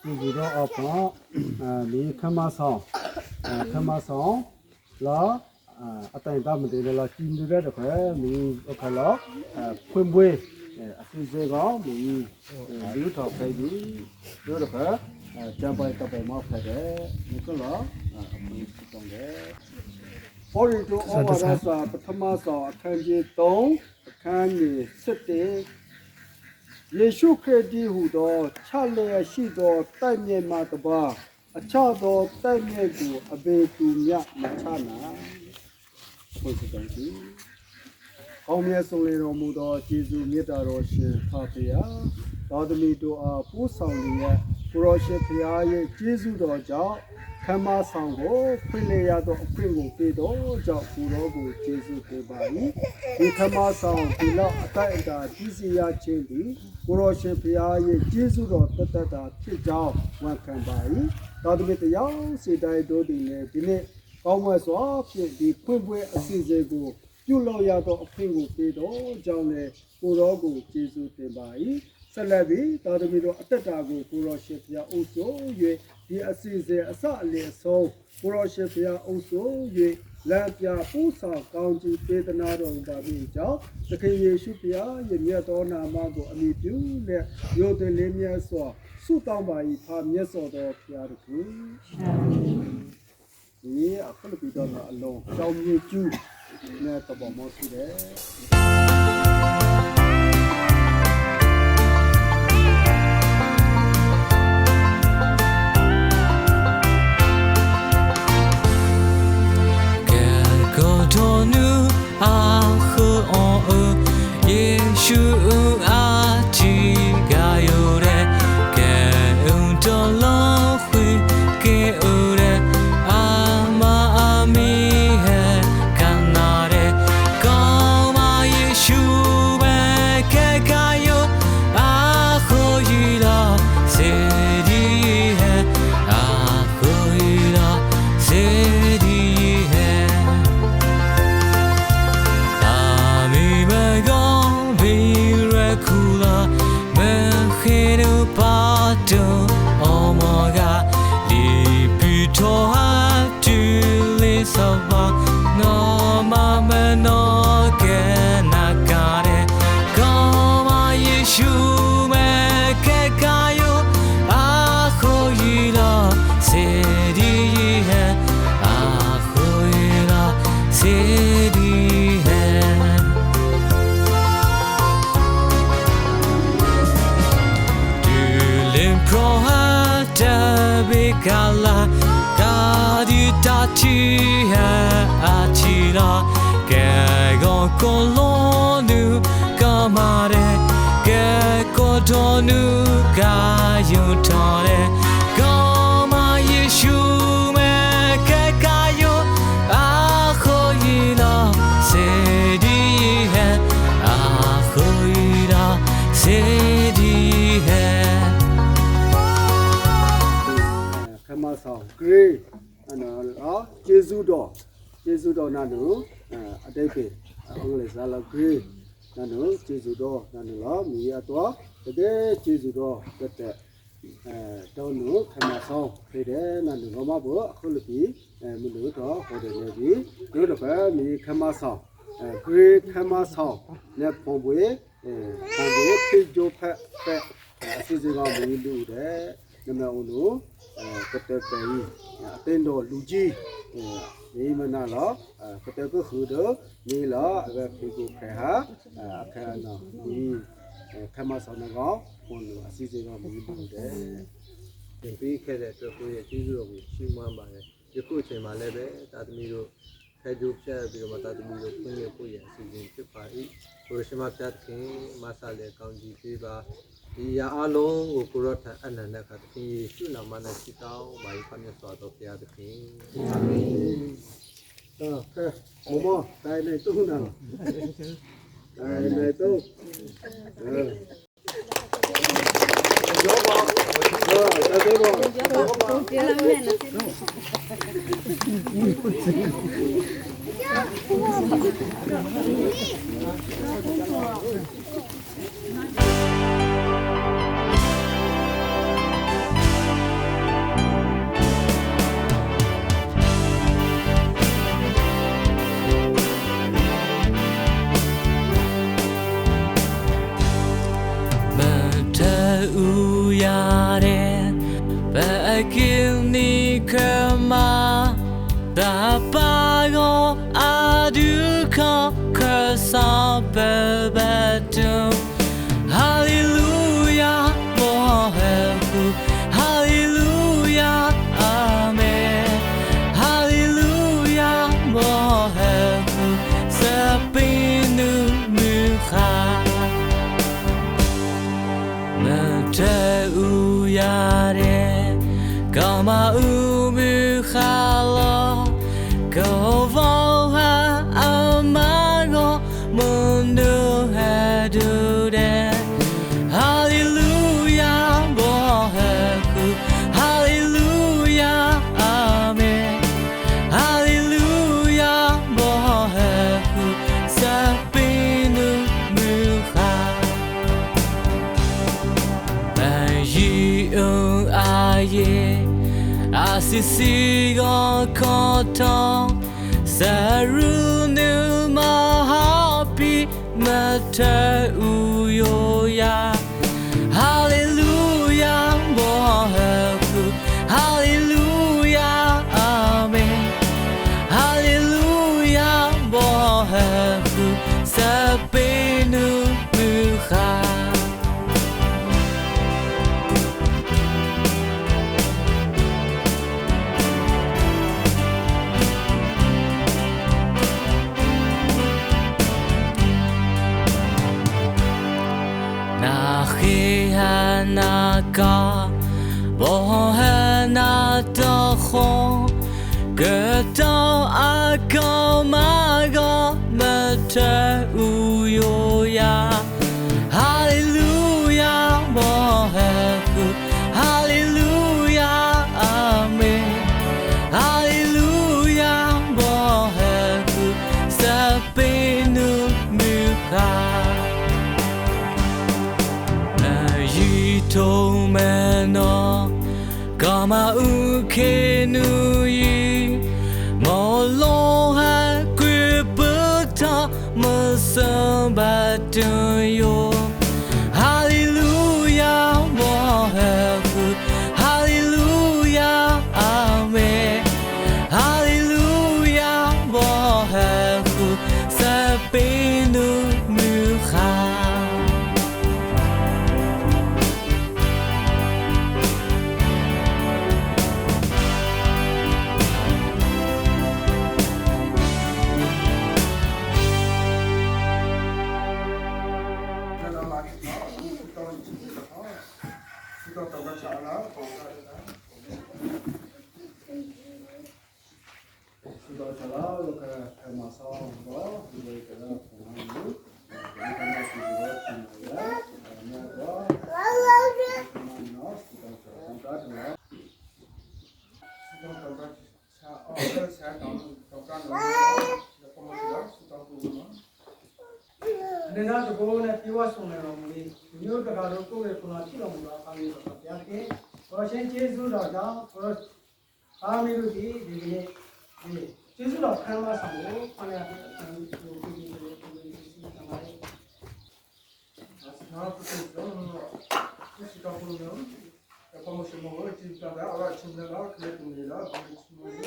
ဒီတော့အပေါ်ဒီခမဆောင်လာအတိုင်းတမတယ်လာကျင်းရတဲ့ခွဲမီအခလာဖွင့်ပွေးအစီအစဉ်ကောင်းဒီလူထောက်ခိုင်းပြီးတို့တော့ကျန်ပိုင်တပိုင်မောက်ခဲ့တယ်ဒီကလာအမေတုံးတယ်ပေါ်ရီတိုအော်ဝါဒစာပထမဆောင်အခန်းကြီး3အခန်းကြီး7ယေရှုခရစ်သည်ဟူသောချလျက်ရှိသောတိုက်မြစ်မှတပါအခြားသောတိုက်မြစ်ကိုအဘေသူမြမချနာဘုရားတော်ကြီးကောင်းမြတ်ဆုံးလေတော်မူသောယေရှုမြတ်တော်ရှင်ဖခင်သာသမီတို့အားပို့ဆောင်လျက်ကိုရောရှင်ဖျားရဲ့ကျေးဇူးတော်ကြောင့်ခမဆောင်ကိုဖွင့်လျရသောအခွင့်ကိုပေးတော်ကြောင့်ကိုရောကိုကျေးဇူးတင်ပါ၏ဒီခမဆောင်ဒီလောက်အတိုက်အတာပြည်စီရခြင်းသည်ကိုရောရှင်ဖျားရဲ့ကျေးဇူးတော်တသက်တာဖြစ်ကြောင်းဝန်ခံပါ၏သာသမီတရားစေတိုင်းတို့သည်လည်းဒီနေ့ကောင်းမွန်စွာဖြင့်ဒီဖွင့်ပွဲအစီအစဉ်ကိုပြုလုပ်ရသောအခွင့်ကိုပေးတော်ကြောင့်လည်းကိုရောကိုကျေးဇူးတင်ပါ၏ဆက်လက်ပြီးသာသမီတို့အသက်တာကိုကိုရောရှင်ဖျားအုပ်စိုး၍ဒီအစီအစဉ်အစအလယ်ဆုံးကိုရောရှင်ဖျားအုပ်စိုး၍လက်ပြပူဆောင်ကောင်းကြီးပေးသနာတော်ပါပြီးကြောင့်သခင်ယေရှုဖျားရဲ့မြတ်တော်နာမကိုအမိပြုနဲ့ရိုသေလေးမြတ်စွာဆုတောင်းပါ၏ဖာမြတ်စွာတော်ဖျားတခုဒီအခုလိုပြီးတော့အလုံးကြောင်းမြေကျူးနဲ့တဘောမရှိတယ်Gala Dadi Dati Atira Gego Kolonu Gamare Gego Donu Gayutare Gama Yeshu Me Gekayo Akhoyila Sedi He Akhoyila Sedi Heခမဆောင် great နော်ကျေးဇူးတော်နာတို့အတိတ်ပဲအင်္ဂလိပ်စာလာ great နာတို့ကျေးဇူးတော်နာတို့လားမိရတော့တကယ်ကျေးဇူးတော်တက်တောင်းလို့ခမဆောင်ဖြစ်တယ်နာတို့ဘာမှဘောအခုလိုပြီးမလို့တော့ဟောတယ်လေဒီတို့တော့ပဲမိခမဆောင်great ခမဆောင်လက်ပုံပွေဖြစ်ကြဖက်အစီအစဉ်ကမင်းတို့တယ်နမအောင်လို့ကတဲ့ပဲအတင်းတော်လူကြီးနေမနာလားကတဲ့ကိုခူတော့နေလားအပဲဖေကိုခဲဟာအခါနော်ဒီခမဆောင်တော့ဘုန်းတော်အစီအစဉ်ကမင်းတို့တယ်တင်ပေးခဲ့တဲ့အတွက်ကိုရဲ့ကျေးဇူးတော်ကိုရှင်းမှန်းပါတယ်ယခုအချိန်မှာလည်းပဲသာသမီတို့ဖဲကြိုးဖြတ်ပြီးတော့မှသာသမီတို့ဖွင့်ရဖို့ရအစီအစဉ်ဖြစ်ပါ၏ကိုရရှိမဖြတ်ခင်မဆာလေကောင်းကြီးပေးပါဒီရာအလုံးကိုကိုရထအနန္တကတခင်ယေရှုနာမနဲ့ရှိတောင်းပါဖမြတ်စွာသောဘုရားသခင်အာမင်တော့ဖဲမမတိုင်းနေတုံးနာတိုင်းနေတုံးရောပါတော့တဲ့ဘောဒီလာမဲနော် bago aduka kersabebetum Hallelujah moheku Hallelujah amen Hallelujah moheku Sabinu mukha Mate uyare Kama umukhala Govoha amago mundo hadude Hallelujah boheku Hallelujah amen Hallelujah boheku Sabinu mukha aye Asisi go koto Sarunu mahapi mata uyoya Hallelujah boheku Hallelujah amen Hallelujah boheku Sabinu mukha Naka bohana tocho Geto ako mago mata uyoya Hallelujah boheku Hallelujah amen Hallelujah boheku Sabinu mukha Tomeno Kama ukenui Moloha Kriputa Masabatuyo Hallelujah Moheku Hallelujah amen Hallelujah Moheku Sabinu mukha Nena to go na piwa sona ro muli nyo ta ga ro ko re kuna chi lo mu la a mi so ya ke ko shin jesu lo ja ko a mi lu di di ni di jesu lo khan ma sa mo pa ya ko ta ni ko ki ni ko ni si ta ma re as na ko to no no si ta ko no ya ko mo se mo ro chi ta da ala chi na la ke tu ni la ko chi mo ni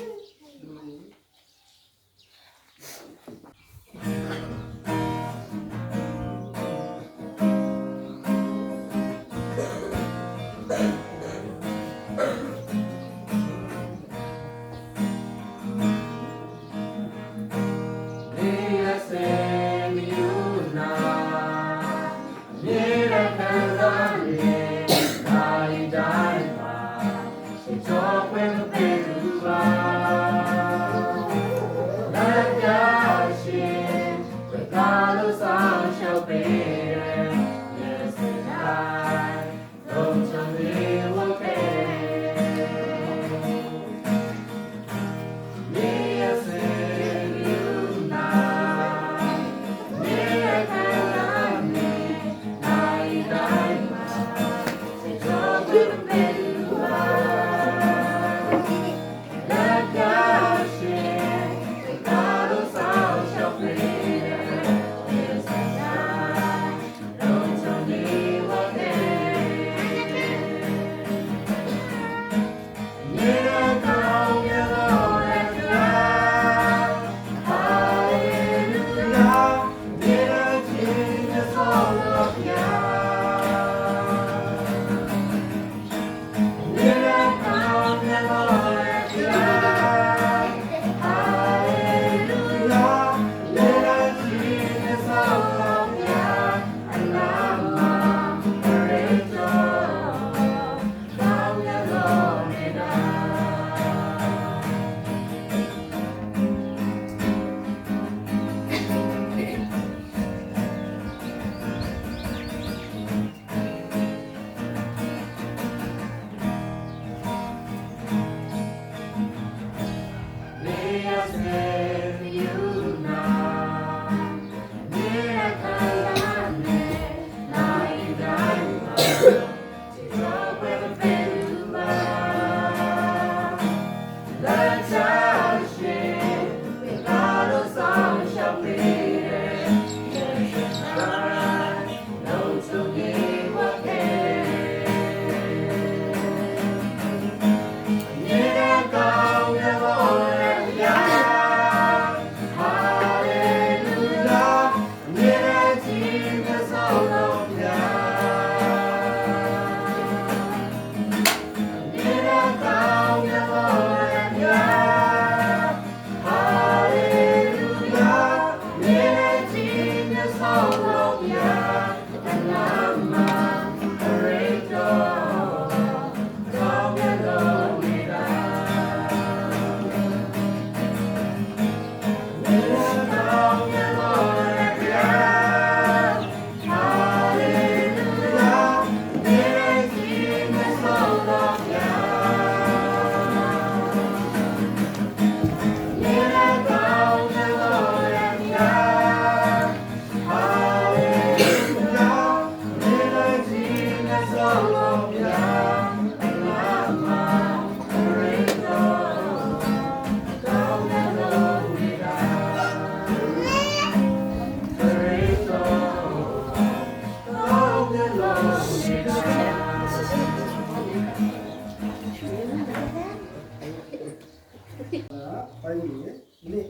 နေ့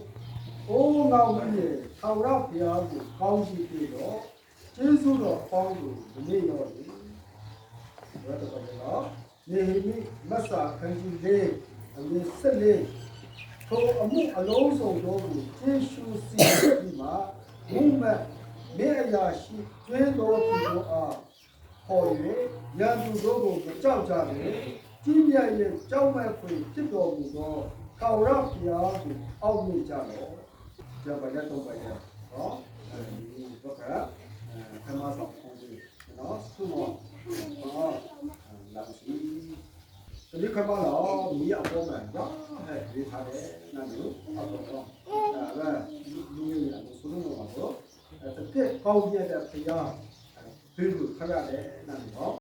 အိုးငောင်းကြီးထောင်ရောက်ဖျားကိုကောင်းရှိပြီးတော့ကျေးဇူးတော်ပေါင်းကိုဒီနေ့ရောလေဘယ်တော့တော့နေမိမဆာခန်းကြီးလေးအမင်းဆက်လေးထိုအမှုအလုံးစုံတို့ကိုကျေးဇူးစီပြီးမှဘုမမေအရာရှိကျွေးတော်သူတို့အားခေါ်၍ရန်သူတို့ကိုကြောက်ကြတယ်ကြီးမြတ်ရဲ့ကြောက်မဲ့ဖွယ်ဖြစ်တော်မူသောထာဝရဘုရားကိုအောက်မြင်ကြတော့ကြပါရတော့ပါရနော်အဲဒီတော့ကခမဆောင်ပုံစံနော်သူ့မောလာစီဒီခမလာမီးအပေါ်မှာနော်အဲဒီထားတယ်နားလို့အောက်တော့ဒါကလူမျိုးရလို့ဆိုလို့ပါတော့တကယ်ကောင်းပြတဲ့ဘုရားဘယ်လိုခရတယ်နားလို့